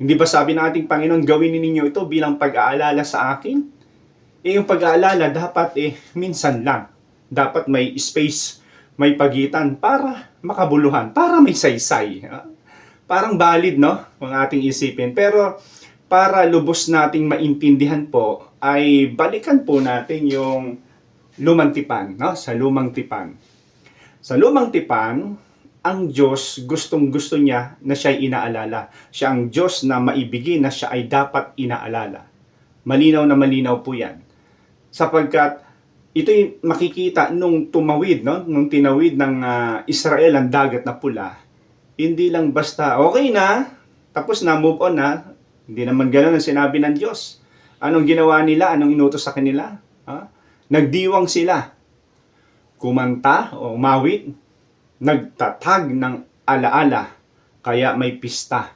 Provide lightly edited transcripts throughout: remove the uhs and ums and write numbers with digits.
Hindi ba sabi ng ating Panginoon, gawin ninyo ito bilang pag-aalala sa akin? Yung pag-aalala dapat minsan lang. Dapat may space, may pagitan para makabuluhan, para may saysay. Parang valid, no? Ang ating isipin. Pero para lubos nating maintindihan po, ay balikan po natin yung lumang tipan, no? Sa lumang tipan. Sa lumang tipan, ang Diyos gustong-gusto niya na siya'y inaalala. Siya ang Diyos na maibigin na siya ay dapat inaalala. Malinaw na malinaw po yan. Sapagkat ito'y makikita nung tumawid, no? Nung tinawid ng Israel ang dagat na pula. Hindi lang basta, okay na, tapos na, move on na. Hindi naman gano'n ang sinabi ng Diyos. Anong ginawa nila? Anong inutos sa kanila? Nagdiwang sila. Kumanta o umawit, nagtatag ng alaala, kaya may pista.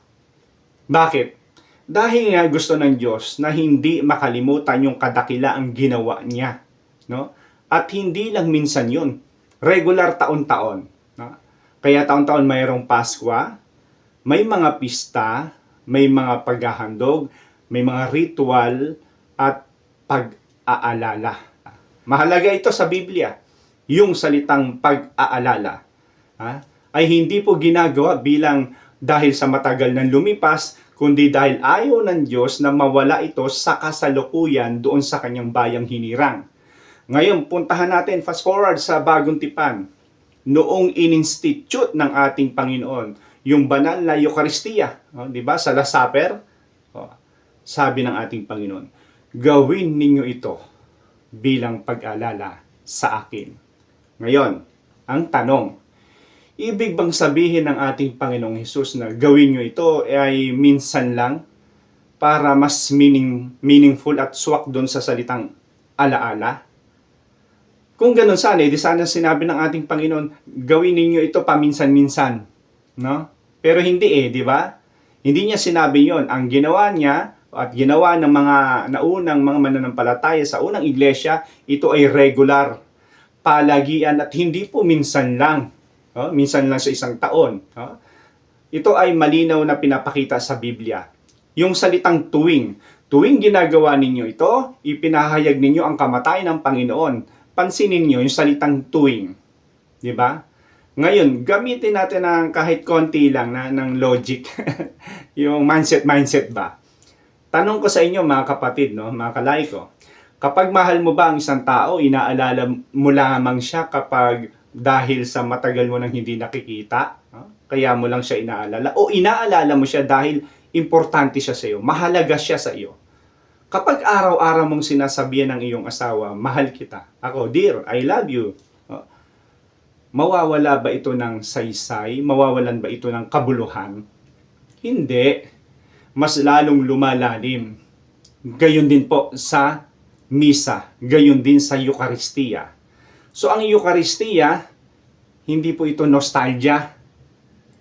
Bakit? Dahil nga gusto ng Diyos na hindi makalimutan yung kadakilaang ginawa niya. No? At hindi lang minsan yun. Regular taon-taon. No? Kaya taon-taon mayroong Paskwa, may mga pista, may mga paghahandog, may mga ritual, at pag-aalala. Mahalaga ito sa Biblia. Yung salitang pag-aalala ay hindi po ginagawa bilang dahil sa matagal nang lumipas, kundi dahil ayaw ng Diyos na mawala ito sa kasalukuyan doon sa kanyang bayang hinirang. Ngayon, puntahan natin, fast forward sa Bagong Tipan. Noong in-institute ng ating Panginoon, yung banal na Eucharistia, di ba, sa Last Supper, sabi ng ating Panginoon, gawin ninyo ito bilang pag-alala sa akin. Ngayon, ang tanong, ibig bang sabihin ng ating Panginoong Hesus na gawin nyo ito ay minsan lang para mas meaningful at swak doon sa salitang alaala? Kung ganun sana, di sana sinabi ng ating Panginoon, gawin ninyo ito paminsan-minsan. No? Pero hindi di ba? Hindi niya sinabi yon. Ang ginawa niya at ginawa ng mga naunang mga mananampalataya sa unang iglesia, ito ay regular, palagian at hindi po minsan lang. Minsan lang sa isang taon. Ito ay malinaw na pinapakita sa Biblia. Yung salitang tuwing. Tuwing ginagawa ninyo ito, ipinahayag ninyo ang kamatayan ng Panginoon. Pansinin niyo yung salitang tuwing. Di ba? Ngayon, gamitin natin ng kahit konti lang ng logic. Yung mindset ba? Tanong ko sa inyo mga kapatid, no, mga kalaiko. Kapag mahal mo ba ang isang tao, inaalala mo lamang siya kapag dahil sa matagal mo nang hindi nakikita, kaya mo lang siya inaalala, o inaalala mo siya dahil importante siya sa iyo, mahalaga siya sa iyo. Kapag araw-araw mong sinasabihan ng iyong asawa, mahal kita, ako, dear, I love you, mawawala ba ito ng saysay? Mawawalan ba ito ng kabuluhan? Hindi. Mas lalong lumalalim. Gayon din po sa misa, gayon din sa Eucharistia. So ang Eucharistia, hindi po ito nostalgia,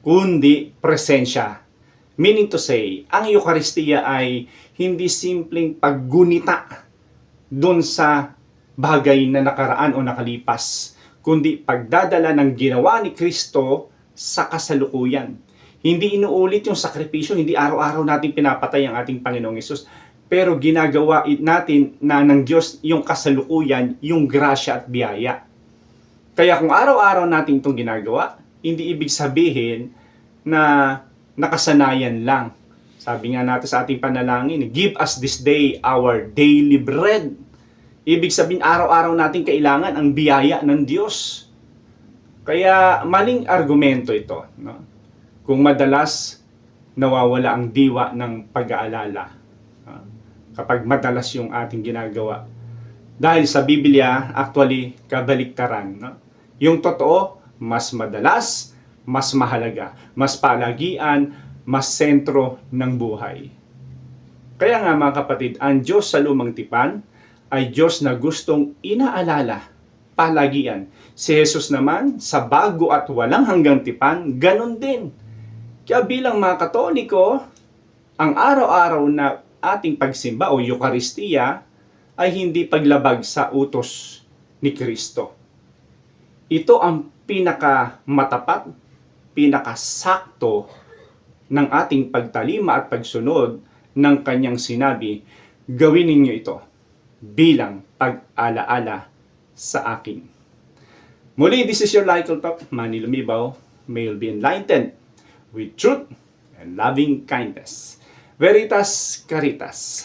kundi presensya. Meaning to say, ang Eucharistia ay hindi simpleng paggunita doon sa bagay na nakaraan o nakalipas, kundi pagdadala ng ginawa ni Kristo sa kasalukuyan. Hindi inuulit yung sakripisyo, hindi araw-araw natin pinapatay ang ating Panginoong Hesus, pero ginagawa natin na ng Diyos yung kasalukuyan, yung grasya at biyaya. Kaya kung araw-araw natin itong ginagawa, hindi ibig sabihin na nakasanayan lang. Sabi nga natin sa ating panalangin, give us this day our daily bread. Ibig sabihin, araw-araw natin kailangan ang biyaya ng Diyos. Kaya maling argumento ito, no? Kung madalas nawawala ang diwa ng pag-aalala, kapag madalas yung ating ginagawa. Dahil sa Biblia, actually, kabaliktaran. No? Yung totoo, mas madalas, mas mahalaga, mas palagian, mas sentro ng buhay. Kaya nga mga kapatid, ang Diyos sa lumang tipan ay Diyos na gustong inaalala, palagian. Si Jesus naman, sa bago at walang hanggang tipan, ganun din. Kaya bilang mga Katoliko, ang araw-araw na ating pagsimba o Eucharistia ay hindi paglabag sa utos ni Kristo. Ito ang pinakamatapat, pinakasakto ng ating pagtalima at pagsunod ng kanyang sinabi, gawin ninyo ito bilang pag-alaala sa akin. Muli, this is your Lycle Talk, Manny Lumibaw. May you be enlightened with truth and loving kindness. Veritas Caritas.